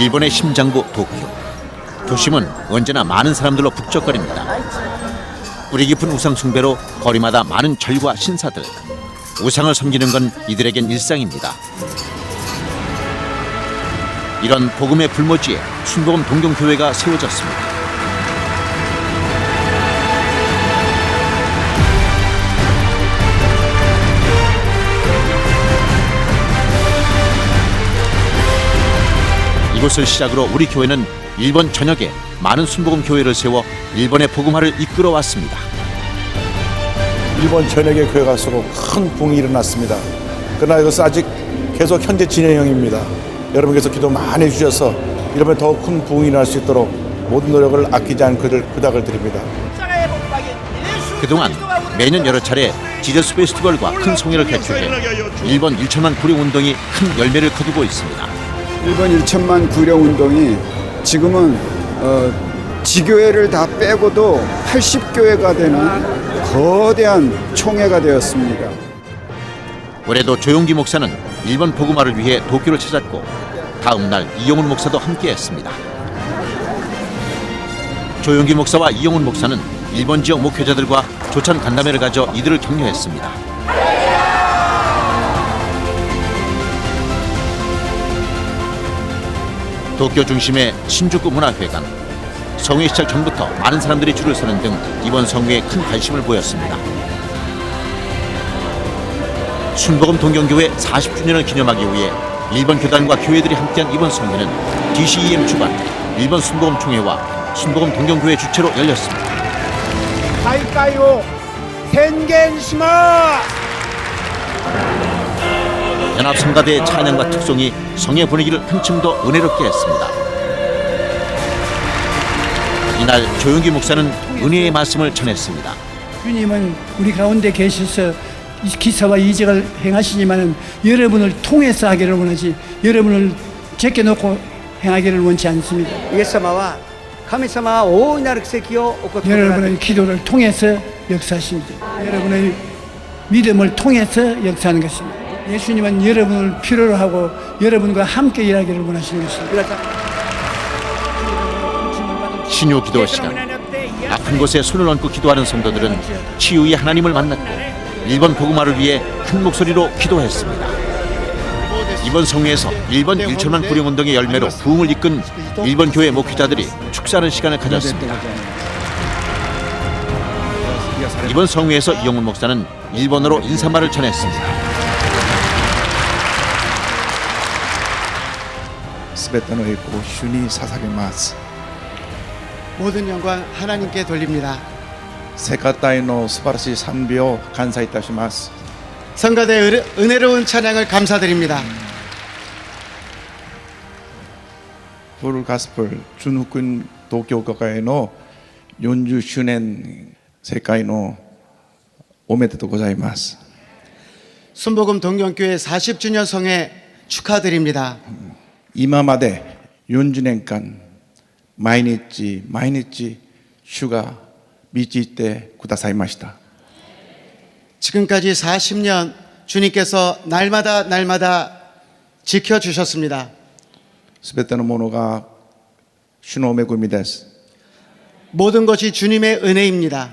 일본의 심장부 도쿄. 도심은 언제나 많은 사람들로 북적거립니다. 뿌리 깊은 우상 숭배로 거리마다 많은 절과 신사들. 우상을 섬기는 건 이들에겐 일상입니다. 이런 복음의 불모지에 순복음 동경교회가 세워졌습니다. 이곳을 시작으로 우리 교회는 일본 전역에 많은 순복음 교회를 세워 일본의 복음화를 이끌어 왔습니다. 일본 전역의 교회 갈수록 큰 부흥이 일어났습니다. 그러나 이것은 아직 계속 현재 진행형입니다. 여러분께서 기도 많이 해주셔서 일본에 더욱 큰 부흥이 일어날 수 있도록 모든 노력을 아끼지 않기를 부탁을 드립니다. 그동안 매년 여러 차례 지저스 페스티벌과 큰 송회를 개최해 일본 1천만 구령 운동이 큰 열매를 거두고 있습니다. 일본 1천만 구령 운동이 지금은 지교회를 다 빼고도 80교회가 되는 거대한 총회가 되었습니다. 올해도 조용기 목사는 일본 복음화를 위해 도쿄를 찾았고 다음 날 이용훈 목사도 함께했습니다. 조용기 목사와 이용훈 목사는 일본 지역 목회자들과 조찬 간담회를 가져 이들을 격려했습니다. 도쿄 중심의 신주쿠 문화회관. 성회 시작 전부터 많은 사람들이 줄을 서는 등 이번 성회에 큰 관심을 보였습니다. 순복음 동경교회 40주년을 기념하기 위해 일본 교단과 교회들이 함께한 이번 성회는 DCEM 주관, 일본 순복음 총회와 순복음 동경교회 주최로 열렸습니다. 다이카이오宣言します. 연합 성가대의 찬양과 특송이 성회 분위기를 한층 더 은혜롭게 했습니다. 이날 조용기 목사는 은혜의 말씀을 전했습니다. 주님은 우리 가운데 계셔서 기사와 이적을 행하시지만 여러분을 통해서 하기를 원하지 여러분을 제껴놓고 행하기를 원치 않습니다. イエス様は神様は大いなる奇跡を起こってください 여러분의 기도를 통해서 역사하십니다. 여러분의 믿음을 통해서 역사하는 것입니다. 예수님은 여러분을 필요로 하고 여러분과 함께 일하기를 원하시는 것입니다. 신유 기도 시간. 아픈 곳에 손을 얹고 기도하는 성도들은 치유의 하나님을 만났고 일본 복음화를 위해 큰 목소리로 기도했습니다. 이번 성회에서 일본 1천만 구령 운동의 열매로 부흥을 이끈 일본 교회 목회자들이 축사하는 시간을 가졌습니다. 이번 성회에서 이용훈 목사는 일본어로 인사말을 전했습니다. すべての栄光を主に捧げます。 모든 영광 하나님께 돌립니다. 世界の素晴らしい賛美を感謝いたします。 성가대 은혜로운 찬양을 감사드립니다. フルガスプル純福音東京教会の40周年世界のおめでとうございます。 순복음 동경교회 40주년 성회 축하드립니다. 今まで40年間毎日毎日主が導いてくださいました。 지금까지 40년 주님께서 날마다 날마다 지켜주셨습니다. すべてのものが主の恵みです。 모든 것이 주님의 은혜입니다.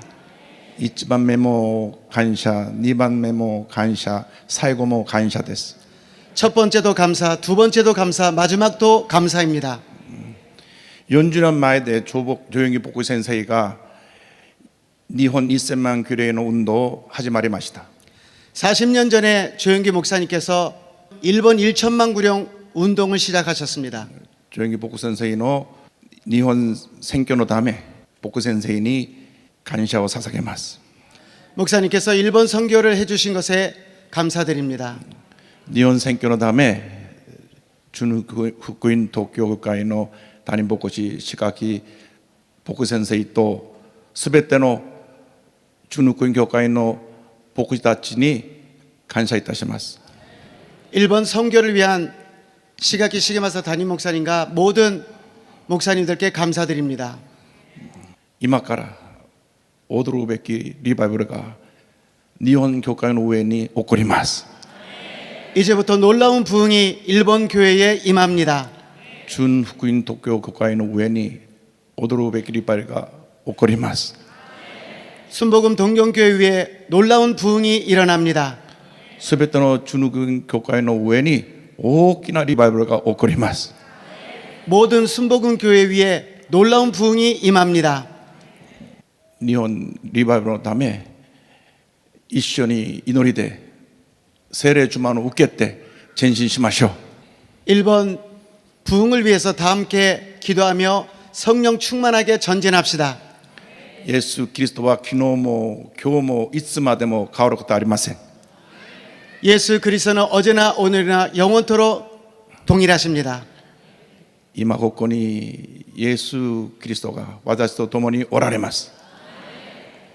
1番目も感謝、2番目も感謝、最後も感謝です。 첫 번째도 감사, 두 번째도 감사, 마지막도 감사입니다. 40年前で조용기 복구先生が日本1000万교회의 운동を始まりました。 40년 전에 조용기 목사님께서 일본 1천만 구령 운동을 시작하셨습니다. 조용기 복구先生の日本選挙のため복구先生に感謝を捧げます。 목사님께서 일본 선교를 해주신 것에 감사드립니다. 日本選挙のため純福音東京会の谷牧師、志垣牧先生とすべての純福音教会の牧師たちに感謝いたします。 일본 선교를 위한 시가키 시게마사 담임 목사님과 모든 목사님들께 감사드립니다. 今から驚くべきリバイバルが日本教会の上に起こります。 이제부터 놀라운 부흥이 일본 교회에 임합니다. 준福音特教会の上に驚くべきリバイバルが起こります。 순복음 동경교회 위에 놀라운 부흥이 일어납니다. すべての준福音教会の上に大きなリバイバルが起こります。 모든 순복음 교회 위에 놀라운 부흥이 임합니다. 日本リバイバルのため一緒に祈りで聖霊충만を受けて前進しましょう。 일본 부흥을 위해서 다 함께 기도하며 성령 충만하게 전진합시다. イエス・キリストは昨日も今日もいつまでも変わることはありません。 예수 그리스도는 어제나 오늘이나 영원토록 동일하십니다. 今ここにイエス・キリストが私と共におられます。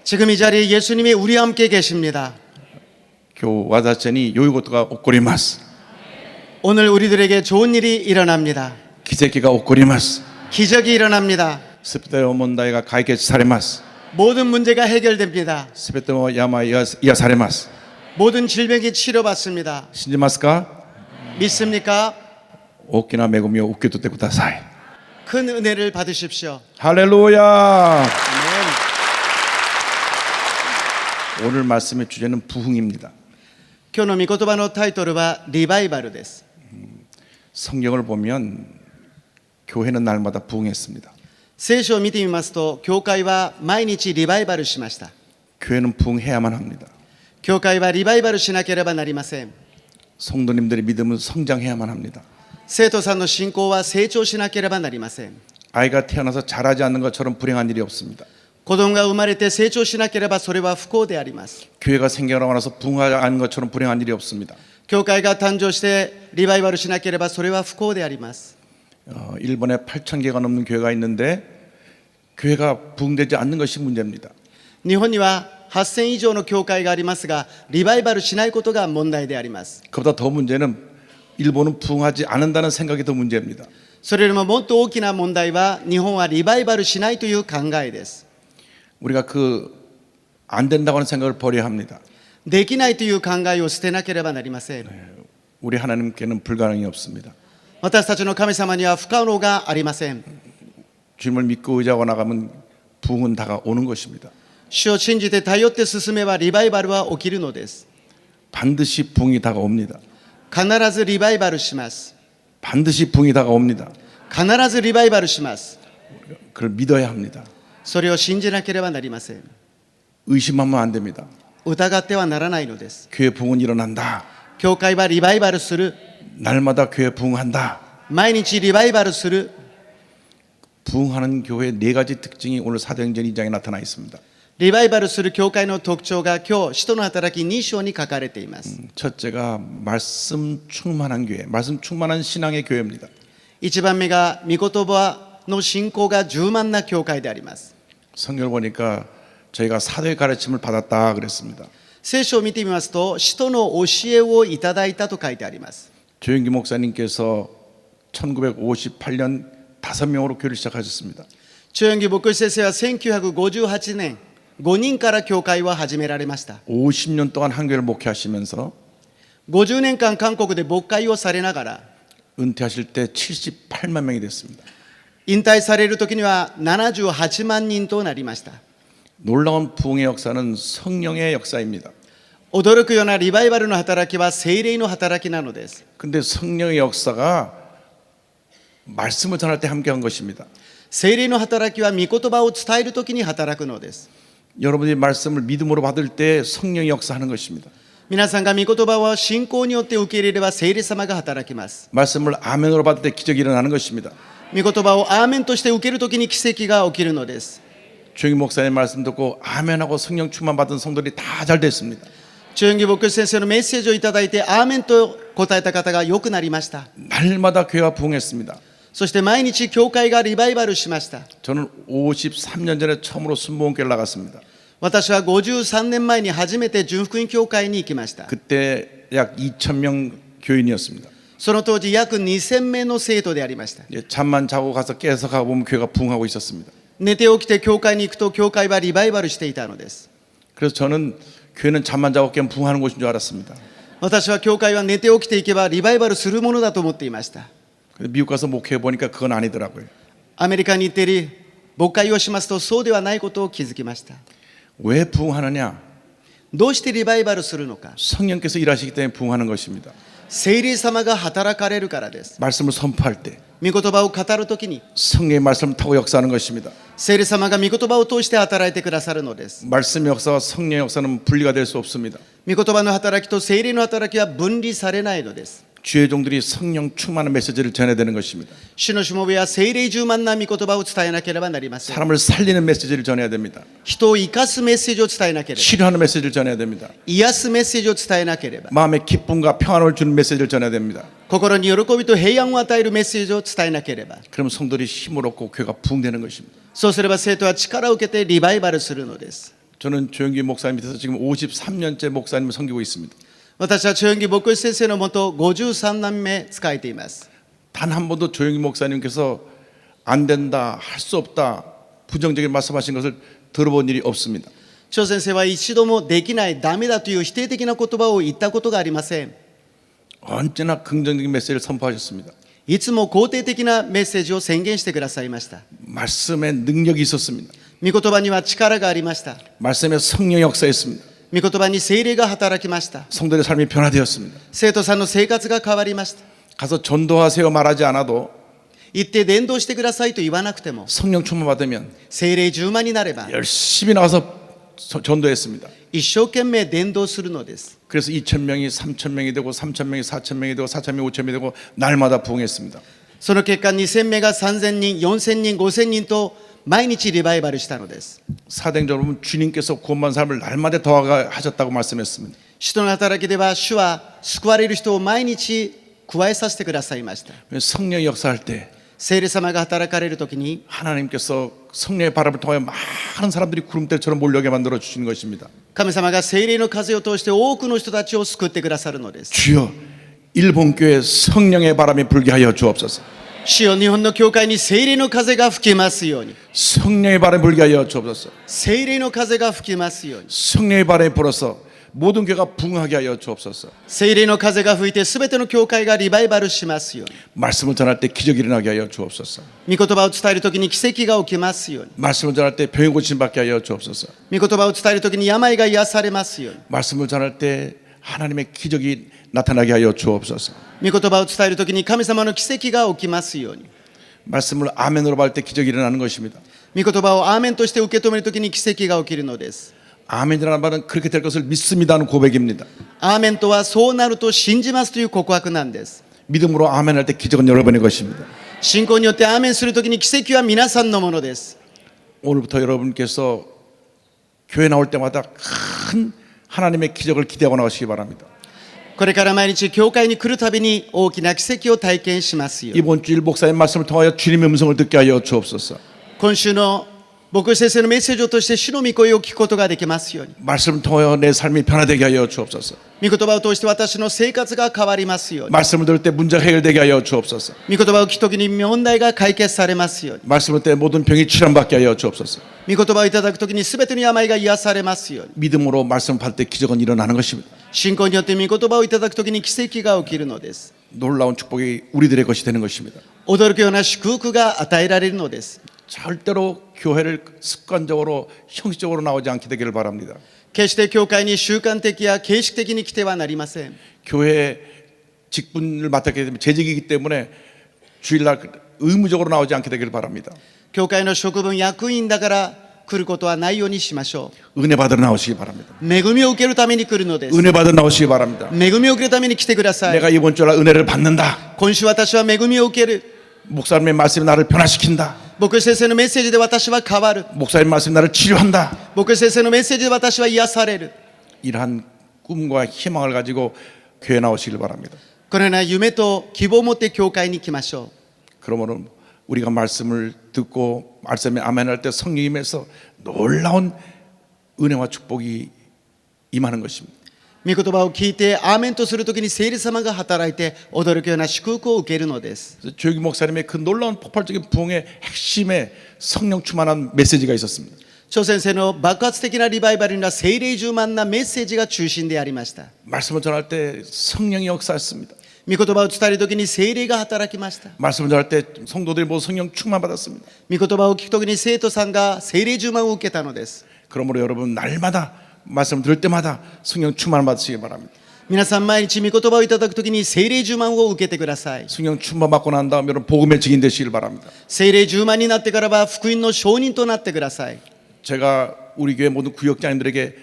지금 이 자리에 예수님이 우리와 함께 계십니다. 今日私たちに良いことが起こります。 오늘 우리들에게 좋은 일이 일어납니다. 奇跡が起こります。 기적이 일어납니다. すべての問題が解決されます。 모든 문제가 해결됩니다. すべての病癒されます。 모든 질병이 치료받습니다. 信じますか？ 믿습니까? 大きな恵みを受け取ってください。 큰 은혜를 받으십시오. 할렐루야! 오늘 말씀의 주제는 부흥입니다. 今日の御言葉のタイトルはリバイバルです。 성경을 보면 교회는 날마다 부흥했습니다. 聖書を見てみますと、教会は毎日リバイバルしました。 교회는 부흥해야만 합니다. 教会はリバイバルしなければなりません。 성도님들의 믿음은 성장해야만 합니다. 生徒さんの信仰は成長しなければなりません。 아이가 태어나서 자라지 않는 것처럼 불행한 일이 없습니다. 子供が生まれて成長しなければそれは不幸であります。 교회가 생겨나고 나서 부흥하지 않는 것처럼 불행한 일이 없습니다. 教会が誕生してリバイバルしなければそれは不幸であります。 일본에 8,000개가 넘는 교회가 있는데 교회가 부흥되지 않는 것이 문제입니다. 日本には8000以上の教会がありますが、リバイバルしないことが問題であります。 그보다 더 문제는 일본은 부흥하지 않는다는 생각이 더 문제입니다. それよりももっと大きな問題は、日本はリバイバルしないという考えです。 우리가 안 된다고 하는 생각을 버려야 합니다. できないという考えを捨てなければなりません。 우리 하나님께는 불가능이 없습니다. 私たちの神様には不可能がありません。 주님을 믿고 의지하고 나가면 부흥은 다가오는 것입니다. 主を信じて頼って進めばリバイバルは起きるのです。 반드시 부흥이 다가옵니다. 必ずリバイバルします。 반드시 부흥이 다가옵니다. 必ずリバイバルします。 그걸 믿어야 합니다. それを信じなければなりません。 의심하면 안 됩니다. 疑ってはならないのです。 교회 부흥은 일어난다. 教会はリバイバルする。 날마다 교회 부흥한다. 毎日リバイバルする。 부흥하는 교회의 4가지 특징이 오늘 사도행전 2장에 나타나 있습니다. リバイバルする教会の特徴が今日、使徒の働き2章に書かれています。 첫째가 말씀 충만한 교회, 말씀 충만한 신앙의 교회입니다. 1番目が御言葉の信仰が充満な教会であります。 성경을 보니까 저희가 사도의 가르침을 받았다 그랬습니다. 聖書を見てみますと、使徒の教えをいただいたと書いてあります。 조영기 목사님께서 1958년 5명으로 교회를 시작하셨습니다. 中영기牧師先生は1958年、5人から教会は始められました。 50년 동안 한교회를 목회하시면서 50年間韓国で牧会をされながら、 은퇴하실 때 78만 명이 됐습니다. 引退される時には78万人となりました。 놀라운 부흥의 역사는 성령의 역사입니다. 驚くようなリバイバルの働きは聖霊の働きなのです。 근데 성령의 역사가 말씀을 전할 때 함께한 것입니다. 聖霊の働きは御言葉を伝える時に働くのです。 여러분이 말씀을 믿음으로 받을 때 성령이 역사하는 것입니다. 皆さんが御言葉を信仰によって受け入れれば聖霊様が働きます。 말씀을 아멘으로 받을 때 기적이 일어나는 것입니다. 御言葉をアーメンとして受ける時に奇跡が起きるのです。 조영기 목사님 말씀 듣고 아멘하고 성령 충만 받은 성도들이 다 잘 됐습니다. 中영기牧師先生のメッセージをいただいてアーメンと答えた方が良くなりました。 날마다 교회가 부흥했습니다. そして毎日教会がリバイバルしました。 저는 53년 전에 처음으로 순복음교회를 나갔습니다. 私は53年前に初めて純福音教会に行きました。 그때 약 2,000명 교인이었습니다. その当時約2000名の生徒でありました。 잠만 자고 가서 깨서 가보면 교회가 부흥하고 있었습니다. 寝て起きて教会に行くと教会はリバイバルしていたのです。 그래서 저는 교회는 잠만 자고 깨면 부흥하는 곳인 줄 알았습니다. 私は教会は寝て起きていけばリバイバルするものだと思っていました。 근데 미국 가서 목회해 보니까 그건 아니더라고요. アメリカに行っている牧会をしますとそうではないことを気づきました。 왜 부흥하느냐? どうしてリバイバルするのか。 성령께서 일하시기 때문에 부흥하는 것입니다. 聖霊様が働かれるからです。 말씀을 선포할 때 御言葉を語るときに 성령의 말씀을 타고 역사하는 것입니다. 聖霊様が御言葉を通して働いてくださるのです。 말씀의 역사와 성령의 역사는 분리가 될 수 없습니다. 御言葉の働きと聖霊の働きは分離されないのです。 주의 종들이 성령 충만한 메시지를 전해야 되는 것입니다. 主のしもべは聖霊充満な御言葉を伝えなければなりません。 사람을 살리는 메시지를 전해야 됩니다. 人を生かすメッセージを伝えなければ、 치료하는 메시지를 전해야 됩니다. 癒すメッセージを伝えなければ、 마음의 기쁨과 평안을 주는 메시지를 전해야 됩니다. 心に喜びと平安を与えるメッセージを伝えなければ、 그러면 성도들이 힘을 얻고 교회가 부흥되는 것입니다. そうすれば生徒は力を受けてリバイバルするのです。 저는 조영기 목사님 밑에서 지금 53년째 목사님을 섬기고 있습니다. 私は長木牧師先生のもと53年目仕えています。 단 한 번도 조영기 목사님께서 안 된다, 할 수 없다, 부정적인 말씀하신 것을 들어본 일이 없습니다. 張先生は一度もできない、ダメだという否定的な言葉を言ったことがありません。 언제나 긍정적인 메시지를 선포하셨습니다. いつも肯定的なメッセージを宣言してくださいました。 말씀에 능력이 있었습니다. 御言葉には力がありました。 말씀에 성령의 역사였습니다. 御言葉に聖霊が働きました。 성도의 삶이 변화되었습니다. 生徒さんの生活が変わりました。 가서 전도하세요 말하지 않아도 行って伝道してくださいと言わなくても、 성령 충만 받으면 聖霊充満になれば 열심히 나가서 전도했습니다. 一生懸命伝道するのです。 그래서 2,000명이 3,000명이 되고 3,000명이 4,000명이 되고 4,000명이 5,000명이 되고 날마다 부흥했습니다. その結果2000名が3000人、4000人、5000人と毎日リバイバルしたのです。 사도행전을 보면 주님께서 구원받은 사람을 날마다 더하셨다고 말씀했습니다. 使徒の働きでは主は救われる人を毎日加えさせてくださいました。 성령이 역사할 때 聖霊様が働かれるときに 하나님께서 성령의 바람을 통하여 많은 사람들이 구름대처럼 몰려오게 만들어 주시는 것입니다. 神様が聖霊の風を通して多くの人たちを救ってくださるのです。 주여 일본 교회 성령의 바람이 불게 하여 주옵소서. 主よ、日本の教会に聖霊の風が吹きますように。 성령의 바람이 불게 하여 주옵소서. 聖霊の風が吹きますように。 성령의 바람이 불어서 모든 교회가 부흥하게 하여 주옵소서. 聖霊の風が吹いてすべての教会がリバイバルしますように。 말씀을 전할 때 기적이 일어나게 하여 주옵소서. 御言葉を伝えるときに奇跡が起きますように。 말씀을 전할 때 병이 고침 받게 하여 주옵소서. 御言葉を伝えるときに病が癒されますように。 말씀을 전할 때 하나님의 기적이 나타나게 하여 주옵소서. 御言葉を伝えるときに神様の奇跡が起きますように。 말씀을 아멘으로 받을 때 기적이 일어나는 것입니다. 御言葉をアーメンとして受け止めるときに奇跡が起きるのです。 아멘이라는 말은 그렇게 될 것을 믿습니다는 고백입니다. アーメンとはそうなると信じますという告白なんです。 믿음으로 아멘할 때 기적은 여러분의 것입니다. 信仰によってアーメンするときに奇跡は皆さんのものです。 오늘부터 여러분께서 교회 나올 때마다 큰 하나님의 기적을 기대하고 나오시기 바랍니다. これから毎日教会に来るたびに大きな奇跡を体験しますように。 이번 주일 목사의 말씀을 통하여 주님의 음성을 듣게 하여 주옵소서. 今週の牧師先生のメッセージを通して主の御声を聞くことができますように。 말씀을 통하여 내 삶이 변화되게 하여 주옵소서. 御言葉を通して私の生活が変わりますように。 말씀을 들을 때 문제가 해결되게 하여 주옵소서. 御言葉を聞くときに問題が解決されますように。 말씀을 때 모든 병이 치료받게 하여 주옵소서. 御言葉をいただくときに全ての病が癒されますように。 믿음으로 말씀을 받을 때 기적은 일어나는 것입니다. 信仰によって御言葉をいただくときに奇跡が起きるのです。 놀라운 축복이 우리들의 것이 되는 것입니다. 驚くような祝福が与えられるのです。 절대로 교회를 습관적으로 형식적으로 나오지 않게 되기를 바랍니다. 決して教会に習慣的や形式的に来てはなりません。 교회 직분을 맡았기 때문에 재직이기 때문에 주일날 의무적으로 나오지 않게 되기를 바랍니다. 教会の職分役員だから来ることはないようにしましょ 은혜 받으러 나오시기 바랍니다. う。恵みを受けるために来るのです。 은혜 받으러 나오시기 바랍니다. 恵みを受けるために来てください。 내가 이번 주날 은혜를 받는다. 今週私は恵みを受ける。 목사님의 말씀이 나를 변화시킨다. 牧師先生のメッセージで私は変わる。 목사님 말씀이 나를 치료한다. 牧師先生のメッセージで私は癒される。 이러한 꿈과 희망을 가지고 교회 나오시길 바랍니다. このような夢と希望を持って教会に来ましょう。 그러므로 우리가 말씀을 듣고 말씀에 아멘할 때 성령님에서 놀라운 은혜와 축복이 임하는 것입니다. 御言葉を聞いてアーメンとするときに聖霊様が働いて驚くような祝福を受けるのです。 조영기 목사님의 그 놀라운 폭발적인 부흥의 핵심에 성령 충만한 메시지가 있었습니다. 張先生の爆発的なリバイバルには聖霊充満なメッセージが中心でありました。 말씀을 전할 때 성령이 역사했습니다. 御言葉を伝えるときに聖霊が働きました。 말씀을 전할 때 성도들이 모두 성령 충만 받았습니다. 御言葉を聞くときに生徒さんが聖霊充満を受けたのです。 그러므로 여러분 날마다 말씀 들을 때마다 성령 충만 받으시기 바랍니다. 皆さん毎日御言葉をいただくときに聖霊充満を受けてください。 성령 충만 받고 난 다음 여러분 복음의 증인 되시길 바랍니다. 聖霊充満になってからは福音の証人となってください。 제가 우리 교회 모든 구역장님들에게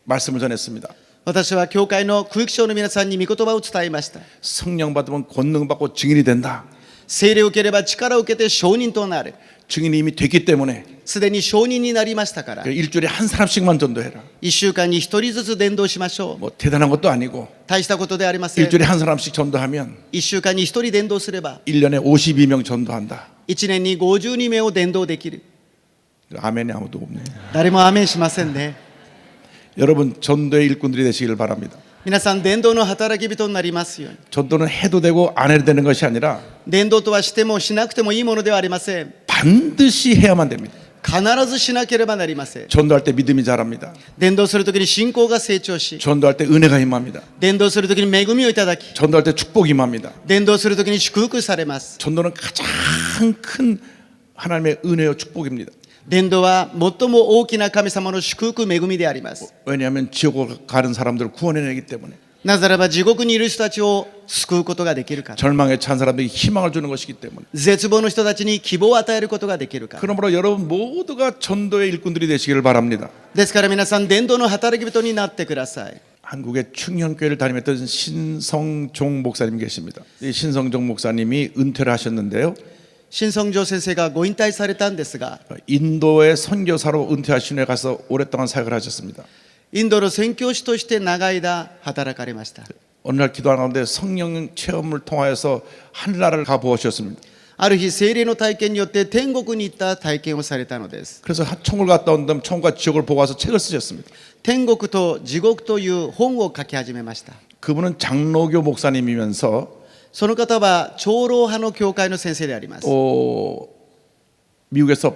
말씀을 전했습니다. 私は教会の区域長の皆さんに御言葉を伝えました。 성령 받으면 권능 받고 증인이 된다. 聖霊を受ければ力を受けて証人となる。 증인이 이미 됐기 때문에 すでに証人になりましたから、 일주일에 한 사람씩만 전도해라. 1週間に1人ずつ伝道しましょう。 뭐 대단한 것도 아니고 大したことではありません。 일주일에 한 사람씩 전도하면 1週間に1人伝道すれば 1년에 52명 전도한다. 1年に52名を伝道できる。 아멘이 아무도 없네. 誰もアメンしませんね。 여러분 전도의 일꾼들이 되시기를 바랍니다. 皆さん伝道の働き人になりますように。 전도는 해도 되고 안 해도 되는 것이 아니라 伝道とはしてもしなくてもいいものではありません。 반드시 해야만 됩니다. 必ずしなければなりません。 전도할 때 믿음이 자랍니다. 伝道するときに信仰が成長し、 전도할 때 은혜가 임합니다. 伝道するときに恵みをいただき、 전도할 때 축복이 임합니다. 伝道するときに祝福されます。 전도는 가장 큰 하나님의 은혜요 축복입니다. 伝道は最も大きな神様の祝福恵みであります。 왜냐하면 지옥을 가는 사람들을 구원해내기 때문에 なぜならば地獄にいる人たちを救うことができるから。 절망에 찬 사람들에게 희망을 주는 것이기 때문에 絶望の人たちに希望を与えることができるから。 그러므로 여러분 모두가 전도의 일꾼들이 되시기를 바랍니다. ですから皆さん伝道の働き人になってください。 한국의 충현교회를 다니던 신성종 목사님 계십니다. 이 신성종 목사님이 은퇴를 하셨는데요. 新성城先生がご引退されたんですが、 인도의 선교사로 은퇴하신 후에 가서 오랫동안 사역을 하셨습니다. インドの宣教師として長い間働かれました。 어느 날 기도하는 가운데 성령 체험을 통하여서 하늘나라를 가보셨습니다. ある日聖霊の体験によって天国に行った体験をされたのです。 그래서 천국을 갔다 온 다음 천국과 지옥을 보고 와서 책을 쓰셨습니다. 天国と地獄という本を書き始めました。 그분은 장로교 목사님이면서 その方は長老派の教会の先生であります。 또 미국에서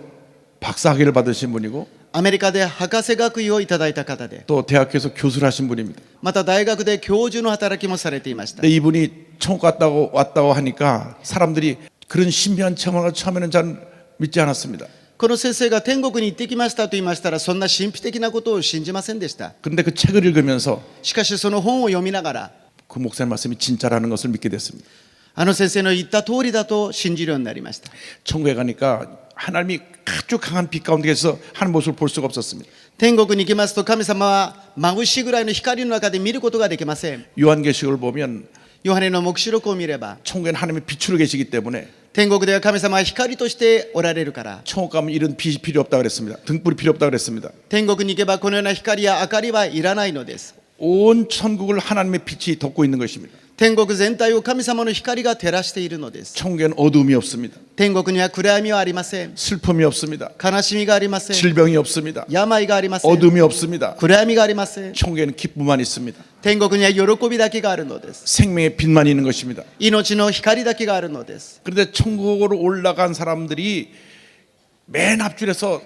박사학위를 받으신 분이고 アメリカで博士学位をいただいた方で、 또 대학교에서 교수를 하신 분입니다. また大学で教授の働きもされていました。 근데 이분이 천국 왔다고 하니까 사람들이 그런 신비한 체험을 처음에는 잘 믿지 않았습니다. この先生が天国に行ってきましたと言いましたら、そんな神秘的なことを信じませんでした。 그런데 그 책을 읽으면서 しかしその本を読みながら、 그 목사님 말씀이 진짜라는 것을 믿게 됐습니다. あの先生の言った通りだと信じるようになりました。 천국에 가니까 하나님이 아주 강한 빛 가운데 계셔서 하는 모습을 볼 수가 없었습니다. 天国に行きますと神様は眩しいぐらいの光の中で見ることができません。 요한계시록을 보면 ヨハネの黙示録を見れば、 천국에는 하나님이 빛으로 계시기 때문에 天国では神様は光としておられるから、 천국 가면 이런 빛이 필요 없다고 그랬습니다. 등불이 필요 없다고 그랬습니다. 天国に行けばこのような光や明かりはいらないのです。 온 천국을 하나님의 빛이 덮고 있는 것입니다. 天国全体を神様の光が照らしているのです。 천국에는 어둠이 없습니다. 天国には暗闇はありません。 슬픔이 없습니다. 悲しみがありません。 질병이 없습니다. 病がありません。 어둠이 없습니다. 暗闇がありません。 천국에는 기쁨만 있습니다. 天国には喜びだけがあるのです。 생명의 빛만 있는 것입니다. 命の光だけがあるのです。 그런데 천국으로 올라간 사람들이 맨 앞줄에서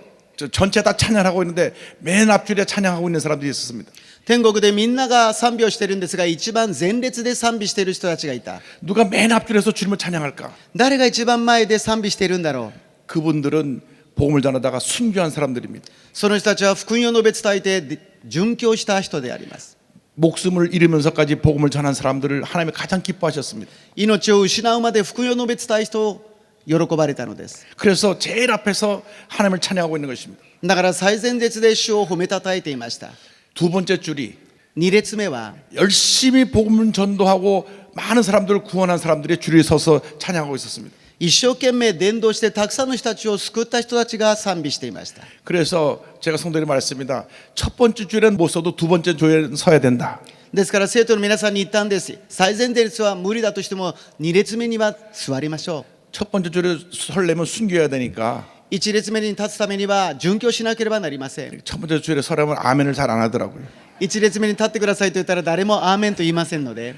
전체 다 찬양하고 있는데 맨 앞줄에 찬양하고 있는 사람들이 있었습니다. 天国でみんなが賛美をしているんですが、一番前列で賛美している人たちがいた。 누가 맨 앞줄에서 주님을 찬양할까? 誰が一番前で賛美しているんだろう。 그분들은 복음을 전하다가 순교한 사람들입니다. その人たちは福音を述べ伝えて殉教した人であります。 목숨을 잃으면서까지 복음을 전한 사람들을 하나님이 가장 기뻐하셨습니다. 命を失うまで福音を述べ伝える人を喜ばれたのです。 그래서 제일 앞에서 하나님을 찬양하고 있는 것입니다. だから最前列で主を褒めたたえていました。 두 번째 줄이 2列目は 열심히 복음을 전도하고 많은 사람들을 구원한 사람들의 줄에 서서 찬양하고 있었습니다. 一生懸命伝道してたくさんの人たちを救った人たちが賛美していました。 그래서 제가 성도들이 말했습니다. 첫 번째 줄에는 못 서도 두 번째 줄에는 서야 된다. ですから生徒の皆さんに言ったんです。最前列は無理だとしても2列目には座りましょう。 첫 번째 줄에 설려면 순교해야 되니까 1列目に立つためには殉教しなければなりません。 첫 번째 줄에 서려면 아멘을 잘 안 하더라고요. 1列目に立ってくださいと言ったら誰もアーメンと言いませんので、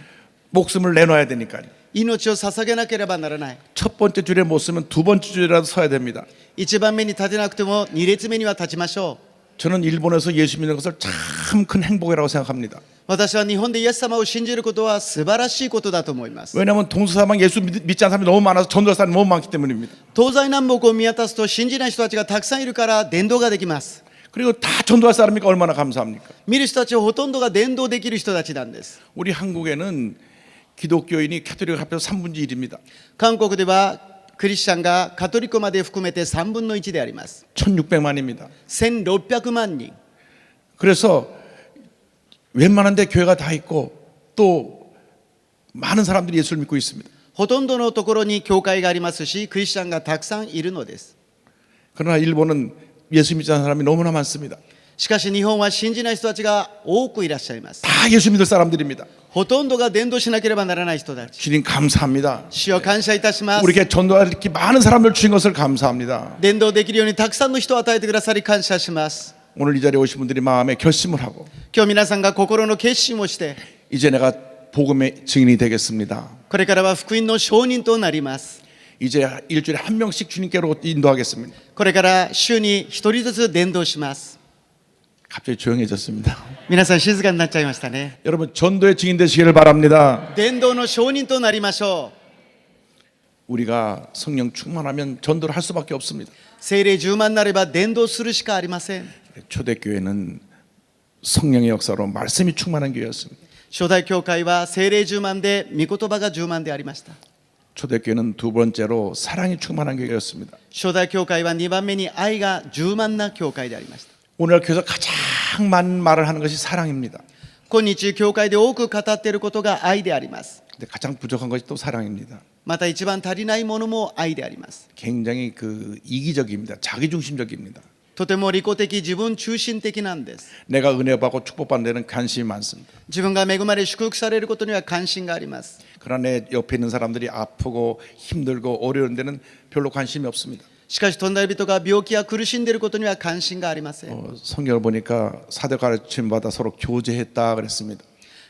목숨을 내놔야 되니까요. 命を捧げなければならない。 첫 번째 줄에 못 서면 두 번째 줄이라도 서야 됩니다. 1番目に立てなくても2列目には立ちましょう。 저는 일본에서 예수 믿는 것을 참 큰 행복이라고 생각합니다. 私は日本でイエス様を信じることは素晴らしいことだと思います。 왜냐하면 동서사방 예수 믿지 않는 사람이 너무 많아서 전도할 사람이 너무 많기 때문입니다. 東西南北を見渡すと信じない人たちがたくさんいるから伝道ができます。 그리고 다 전도할 사람이니까 얼마나 감사합니까? 見る人たちはほとんどが伝道できる人たちなんです。 우리 한국에는 기독교인이 캐톨릭 합해서 3분의 1입니다. 韓国ではクリスチャンがカトリックまで含めて3分の1であります。 1600만입니다. 1600万人。 그래서 웬만한 데 교회가 다 있고 또 많은 사람들이 예수를 믿고 있습니다. ほとんどのところに教会がありますし、クリスチャンがたくさんいるのです。 그러나 일본은 예수 믿지 않는 사람이 너무나 많습니다. しかし日本は信じない人たちが多くいらっしゃいます。 다 예수 믿을 사람들입니다. ほとんどが伝道しなければならない人たち。 주님 감사합니다. 主を感謝いたします。 우리에게 전도할 이렇게 많은 사람들 주신 것을 감사합니다. 伝道できるようにたくさんの人を与えてくださり感謝します。 오늘 이 자리에 오신 분들이 마음에 결심을 하고 今日皆さんが心の決心をして、 이제 내가 복음의 증인이 되겠습니다. これからは福音の証人となります。 이제 일주일에 한 명씩 주님께로 인도하겠습니다. これから週に一人ずつ伝道します。 갑자기 조용해졌습니다. 皆さん静かになっちゃいましたね。 여러분 전도의 증인 되시기를 바랍니다. 伝道の証人となりましょう。 우리가 성령 충만하면 전도를 할 수밖에 없습니다. 聖霊充満になれば伝道するしかありません。 초대교회는 성령의 역사로 말씀이 충만한 교회였습니다. 初代教会は聖霊充満で御言葉が充満でありました。 초대교회는 두 번째로 사랑이 충만한 교회였습니다. 初代教会は2番目に愛が充満な教会でありました。 오늘날 교회에서 가장 많은 말을 하는 것이 사랑입니다. 今日教会で多く語っていることが愛であります。 근데 가장 부족한 것이 또 사랑입니다. また一番足りないものも愛であります。 굉장히 이기적입니다. 자기중심적입니다. とても利己的、自分中心的なんです。 내가 은혜 받고 축복받는 데는 관심이 많습니다. 自分が恵まれ祝福されることには関心があります。 그러나 내 옆에 있는 사람들이 아프고 힘들고 어려운 데는 별로 관심이 없습니다. しかし隣人が病気や苦しんでいることには関心がありません。 성경을 보니까 사도 가르침 받아 서로 교제했다 그랬습니다.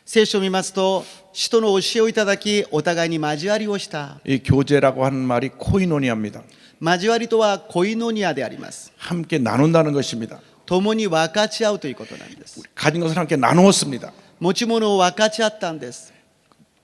聖書を見ますと、使徒の教えをいただき、お互いに交わりをした。 이 교제라고 하는 말이 코이노니아입니다. 交わりとはコイノニアであります。 함께 나눈다는 것입니다. 共に分かち合うということなんです。 가진 것을 함께 나누었습니다. 持ち物を分かち合ったんです。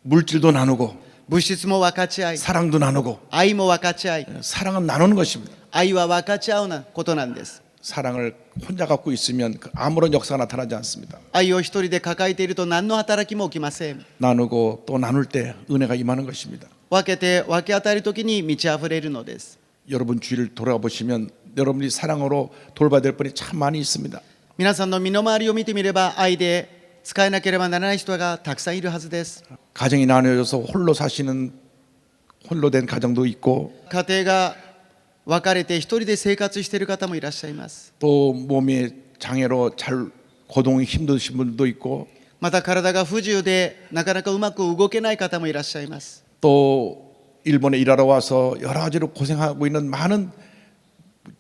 물질도 나누고 物質も分かち合い、 사랑도 나누고 愛も分かち合い、 사랑은 나누는 것입니다. 愛は分かち合うなことなんです。 사랑을 혼자 갖고 있으면 아무런 역사가 나타나지 않습니다. 愛を一人で抱えていると何の働きも起きません。 나누고 또 나눌 때 은혜가 임하는 것입니다. 分けて分け与えるときに満ち溢れるのです。 여러분 주위를 돌아보시면 여러분이 사랑으로 돌봐야 될 분이 참 많이 있습니다. 皆さんの身の回りを見てみれば、愛で使えなければならない人がたくさんいるはずです。 가정이 나누어져서 홀로 사시는 홀로 된 가정도 있고 家庭が別れて一人で生活している方もいらっしゃいます。 또 몸의 장애로 잘 거동이 힘드신 분도 있고 また体が不自由でなかなかうまく動けない方もいらっしゃいます。 또 일본에 일하러 와서 여러 가지로 고생하고 있는 많은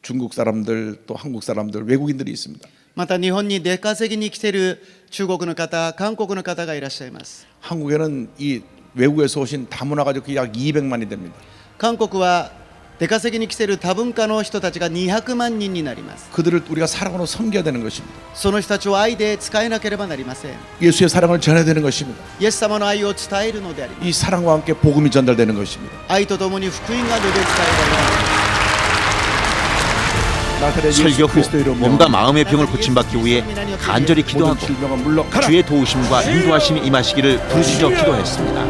중국 사람들 또 한국 사람들 외국인들이 있습니다. また日本に出稼ぎに来ている中国の方、韓国の方がいらっしゃいます。 한국에는 이 외국에서 오신 다문화 가족이 약 200만이 됩니다. 韓国は出稼ぎに来ている多文化の人たちが200万人になります。 그들을 우리가 사랑으로 섬겨야 되는 것입니다. その人たちを愛で使えなければなりません。 예수의 사랑을 전해야 되는 것입니다. イエス様の愛を伝えるのであります。 이 사랑과 함께 복음이 전달되는 것입니다. 愛とともに福音が述べ伝えられます。 설교 후 몸과 마음의 병을 고침받기 위해 간절히 기도하고 질병은 물러가라. 주의 도우심과 인도하심이 임하시기를 부르짖어 기도했습니다.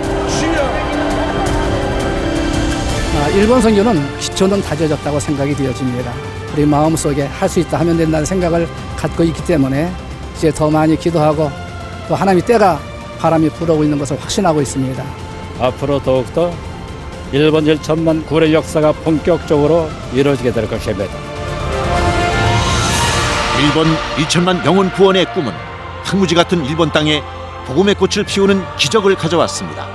일본 선교는 기초는 다져졌다고 생각이 되어집니다. 우리 마음속에 할 수 있다 하면 된다는 생각을 갖고 있기 때문에 이제 더 많이 기도하고 또 하나님의 때가 바람이 불어오고 있는 것을 확신하고 있습니다. 앞으로 더욱더 일본 1천만 구원의 역사가 본격적으로 이루어지게 될 것입니다. 일본 1천만 영혼 구원의 꿈은 황무지 같은 일본 땅에 복음의 꽃을 피우는 기적을 가져왔습니다.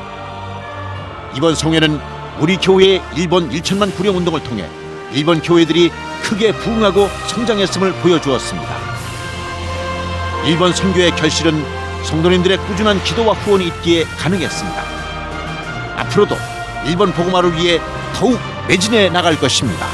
이번 성회는 우리 교회의 일본 1천만 구령 운동을 통해 일본 교회들이 크게 부흥하고 성장했음을 보여주었습니다. 일본 선교의 결실은 성도님들의 꾸준한 기도와 후원이 있기에 가능했습니다. 앞으로도 일본 복음화를 위해 더욱 매진해 나갈 것입니다.